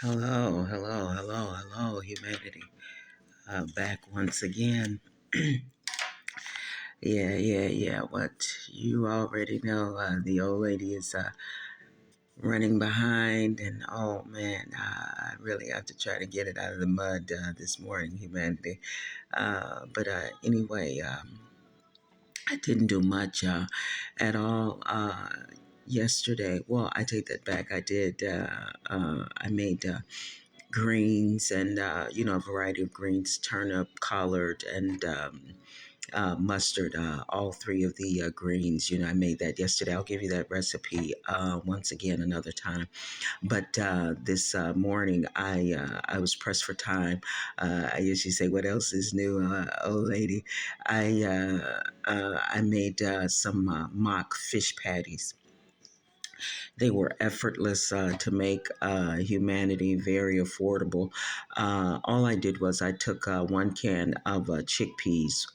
Hello, hello, hello, hello, humanity. Back once again. Yeah. What you already know, the old lady is running behind, and oh man, I really have to try to get it out of the mud this morning, humanity. But anyway, I didn't do much at all yesterday. Well, I take that back. I did. I made. Greens and a variety of greens, turnip, collard, and mustard, all three of the greens. I made that yesterday. I'll give you that recipe once again another time. But this morning, I was pressed for time. I usually say, "What else is new, old lady?" I made some mock fish patties. They were effortless to make, humanity very affordable. All I did was I took 1 can of chickpeas.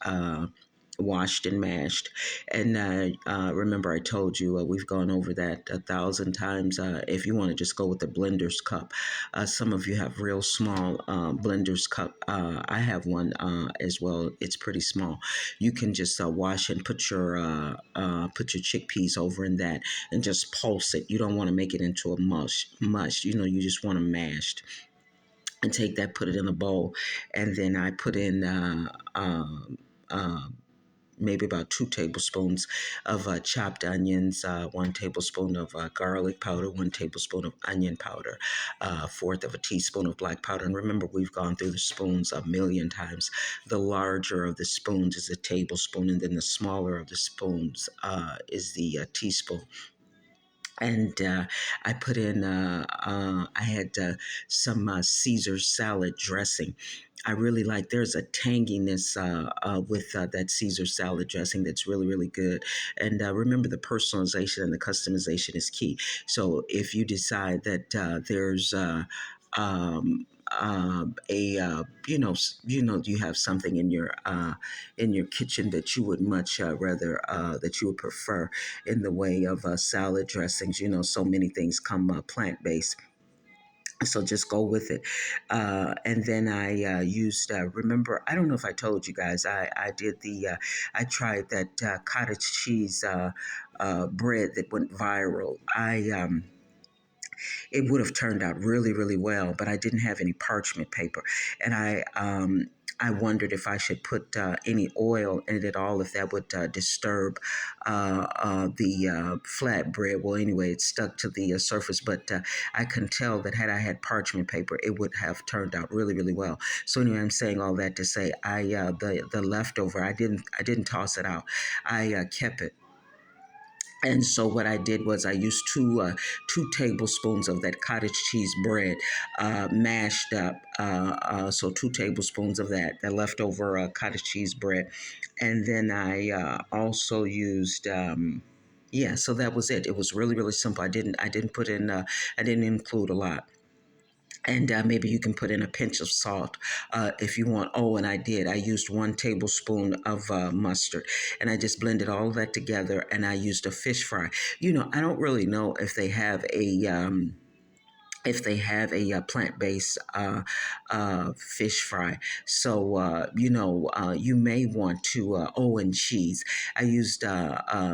Washed and mashed, and remember I told you we've gone over that 1,000 times. If you want to just go with the blender's cup, some of you have real small blender's cup. I have one as well. It's pretty small. You can just wash and put your chickpeas over in that and just pulse it. You don't want to make it into a mush. You just want them mashed. And take that, put it in a bowl, and then I put in uh, maybe about 2 tablespoons of chopped onions, 1 tablespoon of garlic powder, 1 tablespoon of onion powder, a fourth of a teaspoon of black powder. And remember, we've gone through the spoons a million times. The larger of the spoons is a tablespoon, and then the smaller of the spoons is the teaspoon. And I put in, I had some Caesar salad dressing. I really like, there's a tanginess with that Caesar salad dressing that's really, really good. And remember, the personalization and the customization is key. So if you decide that there's a you have something in your kitchen that you would much rather that you would prefer in the way of salad dressings. So many things come plant-based, so just go with it. And then I used, remember, I don't know if I told you guys, I did I tried that cottage cheese bread that went viral. It would have turned out really, really well, but I didn't have any parchment paper. And I wondered if I should put any oil in it at all, if that would disturb the flatbread. Well, anyway, it stuck to the surface, but I can tell that had I had parchment paper, it would have turned out really, really well. So anyway, I'm saying all that to say, the leftover, I didn't toss it out. I kept it. And so what I did was I used 2 tablespoons of that cottage cheese bread, mashed up. So 2 tablespoons of that leftover cottage cheese bread, and then I also used. Yeah, so that was it. It was really, really simple. I didn't put in. I didn't include a lot. And maybe you can put in a pinch of salt if you want. Oh, and I did. I used 1 tablespoon of mustard, and I just blended all of that together. And I used a fish fry. I don't really know if they have a plant-based fish fry. So, you may want to, and cheese. I used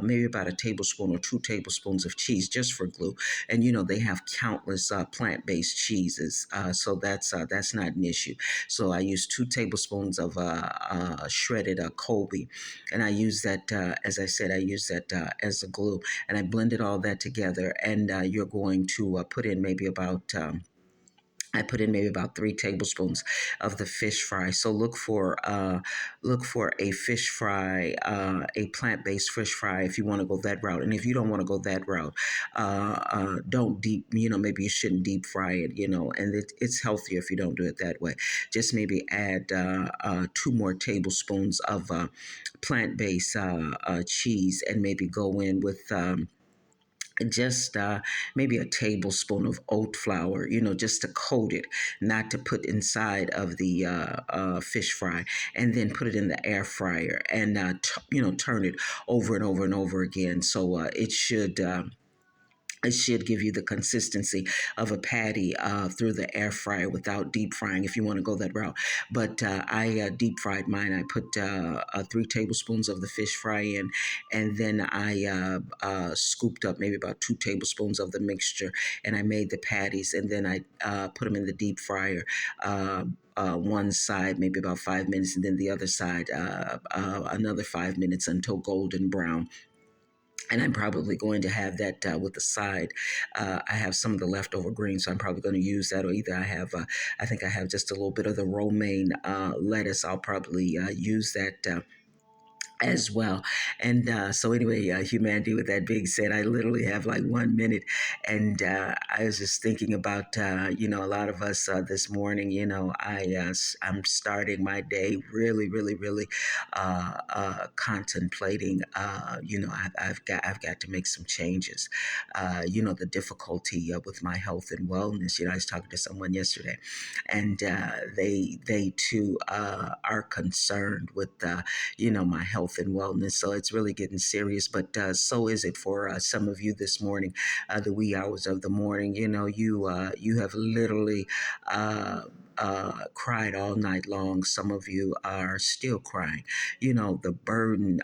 maybe about a tablespoon or 2 tablespoons of cheese just for glue. And, they have countless plant-based cheeses. So that's not an issue. So I used 2 tablespoons of shredded Colby. And I use that, as I said, I use that as a glue. And I blended all that together. And you're going to put in maybe about I put in maybe about 3 tablespoons of the fish fry. So look for a fish fry, a plant-based fish fry, if you want to go that route. And if you don't want to go that route, don't maybe you shouldn't deep fry it. And it's healthier if you don't do it that way. Just maybe add 2 more tablespoons of plant-based cheese, and maybe go in with. Just maybe a tablespoon of oat flour, just to coat it, not to put inside of the fish fry, and then put it in the air fryer and, turn it over and over and over again. So it should. it should give you the consistency of a patty through the air fryer without deep frying if you want to go that route. But I deep fried mine. I put 3 tablespoons of the fish fry in, and then I scooped up maybe about 2 tablespoons of the mixture, and I made the patties, and then I put them in the deep fryer. One side maybe about 5 minutes, and then the other side another 5 minutes until golden brown, and I'm probably going to have that with the side. I have some of the leftover greens, so I'm probably going to use that. Or either I think I have just a little bit of the romaine lettuce. I'll probably use that. As well. And so, anyway, humanity, with that being said, I literally have like 1 minute. And I was just thinking about, a lot of us this morning, I'm starting my day really, really, really contemplating, I've got to make some changes. The difficulty with my health and wellness. I was talking to someone yesterday, and they too are concerned with, my health and wellness. So it's really getting serious. But so is it for some of you this morning, the wee hours of the morning. You have literally. Cried all night long. Some of you are still crying. The burden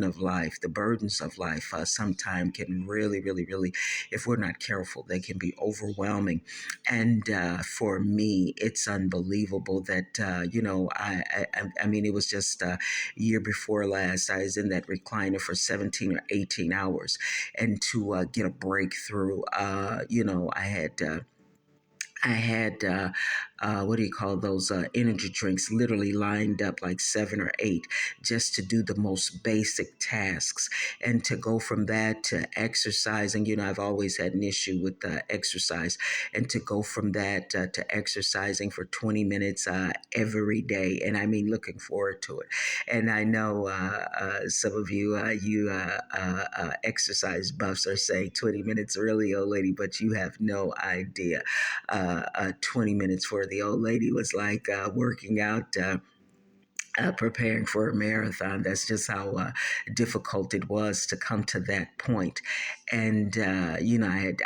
of life, the burdens of life, sometimes can really, really, really, if we're not careful, they can be overwhelming. And for me, it's unbelievable that I mean, it was just year before last. I was in that recliner for 17 or 18 hours, and to get a breakthrough, I had what do you call those energy drinks literally lined up like 7 or 8 just to do the most basic tasks, and to go from that to exercising. I've always had an issue with exercise, and to go from that to exercising for 20 minutes every day, and I mean looking forward to it. And I know some of you exercise buffs are saying 20 minutes really, old lady, but you have no idea. 20 minutes for the old lady was like working out. Preparing for a marathon. That's just how difficult it was to come to that point. And I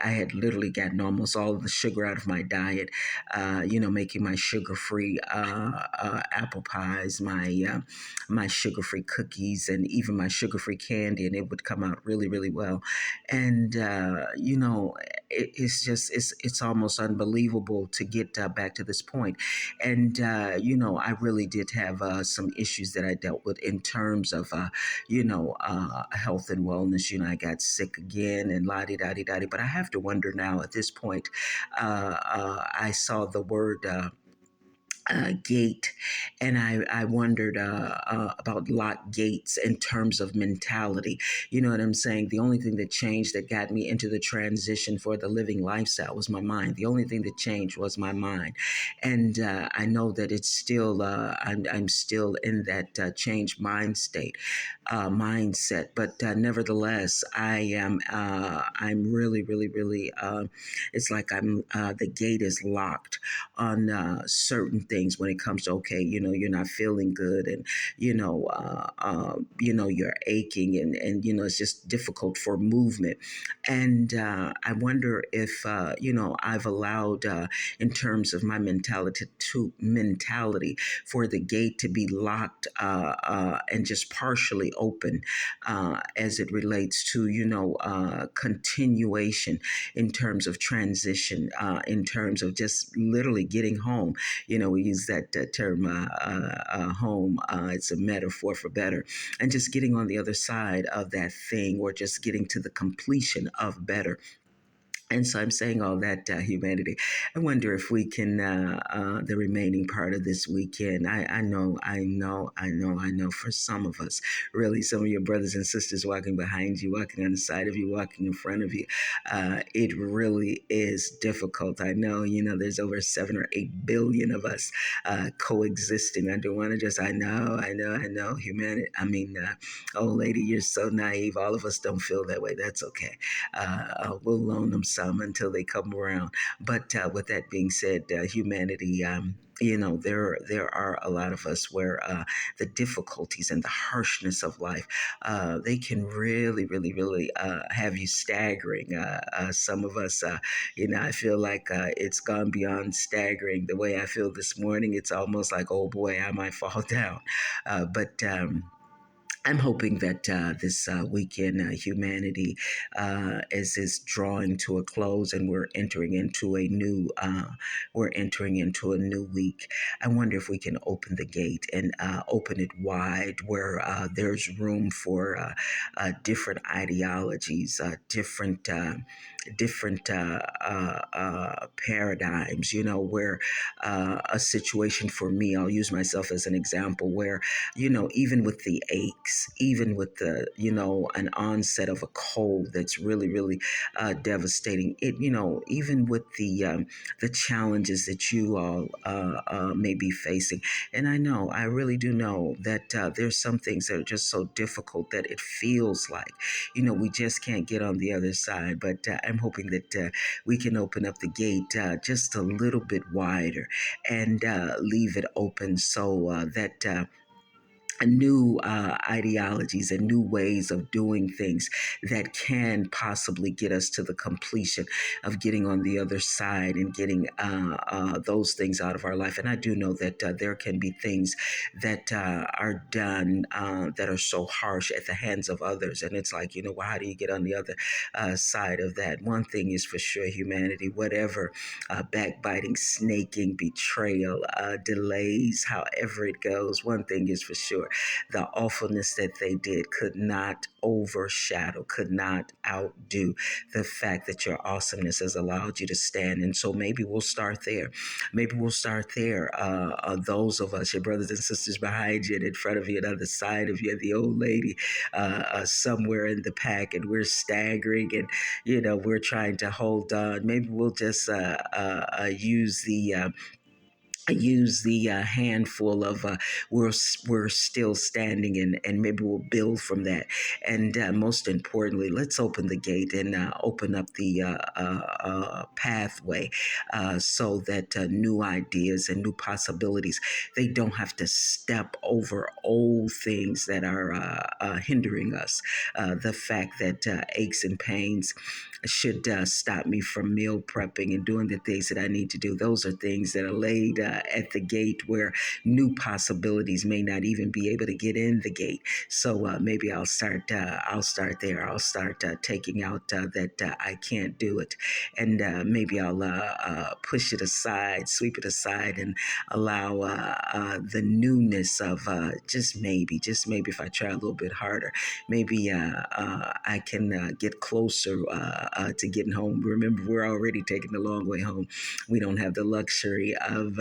had literally gotten almost all of the sugar out of my diet. Making my sugar-free apple pies, my sugar-free cookies, and even my sugar-free candy, and it would come out really, really well. And it's almost unbelievable to get back to this point. And I really did have some issues that I dealt with in terms of health and wellness. I got sick again and la di da di da di. But I have to wonder now at this point. I saw the word. Gate, and I wondered about lock gates in terms of mentality. You know what I'm saying? The only thing that changed, that got me into the transition for the living lifestyle, was my mind. The only thing that changed was my mind, and I know that it's still I'm still in that changed mind state, mindset. But nevertheless, I'm really, really, really. It's like the gate is locked on certain things when it comes to, okay, you're not feeling good, and you're aching, and it's just difficult for movement. And I wonder if I've allowed in terms of my mentality for the gate to be locked and just partially open as it relates to continuation in terms of transition, in terms of just literally getting home. We use that term home. It's a metaphor for better. And just getting on the other side of that thing, or just getting to the completion of better. And so I'm saying all that, humanity. I wonder if we can, the remaining part of this weekend. I know for some of us, really, some of your brothers and sisters walking behind you, walking on the side of you, walking in front of you, it really is difficult. I know, there's over 7 or 8 billion of us coexisting. I don't want to just, I know, humanity. I mean, old lady, you're so naive. All of us don't feel that way. That's okay. We'll loan them some. some until they come around. But with that being said, humanity. There are a lot of us where the difficulties and the harshness of life, they can really, really, really have you staggering. Some of us, I feel like it's gone beyond staggering. The way I feel this morning, it's almost like, oh boy, I might fall down. But I'm hoping that this weekend, humanity is drawing to a close, and we're entering into a new week. I wonder if we can open the gate and open it wide, where there's room for different ideologies, different paradigms. Where a situation for me, I'll use myself as an example, where even with the aches, even with an onset of a cold that's really, really devastating. Even with the challenges that you all may be facing. And I really do know that there's some things that are just so difficult that it feels like, we just can't get on the other side. But I'm hoping that we can open up the gate just a little bit wider and leave it open so that new ideologies and new ways of doing things that can possibly get us to the completion of getting on the other side and getting those things out of our life. And I do know that there can be things that are done that are so harsh at the hands of others. And it's like, well, how do you get on the other side of that? One thing is for sure, humanity, whatever backbiting, snaking, betrayal, delays, however it goes, one thing is for sure, the awfulness that they did could not overshadow, could not outdo the fact that your awesomeness has allowed you to stand. And so maybe we'll start there. Maybe we'll start there. Those of us, your brothers and sisters behind you and in front of you and on the side of you, the old lady somewhere in the pack, and we're staggering, and we're trying to hold on. Maybe we'll just use the handful of we're still standing, and maybe we'll build from that. And most importantly, let's open the gate and open up the pathway so that new ideas and new possibilities, they don't have to step over old things that are hindering us. The fact that aches and pains should stop me from meal prepping and doing the things that I need to do. Those are things that are laid at the gate, where new possibilities may not even be able to get in the gate. So maybe I'll start. I'll start there. I'll start taking out that I can't do it, and maybe I'll push it aside, sweep it aside, and allow the newness of just maybe if I try a little bit harder, maybe I can get closer to getting home. Remember, we're already taking the long way home. We don't have the luxury of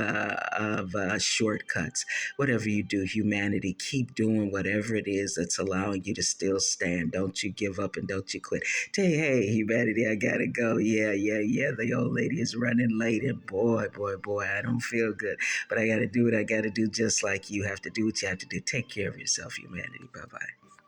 shortcuts. Whatever you do, humanity, keep doing whatever it is that's allowing you to still stand. Don't you give up and don't you quit. Hey, humanity, I gotta go. Yeah. The old lady is running late, and boy, I don't feel good. But I gotta do what I gotta do, just like you have to do what you have to do. Take care of yourself, humanity. Bye bye.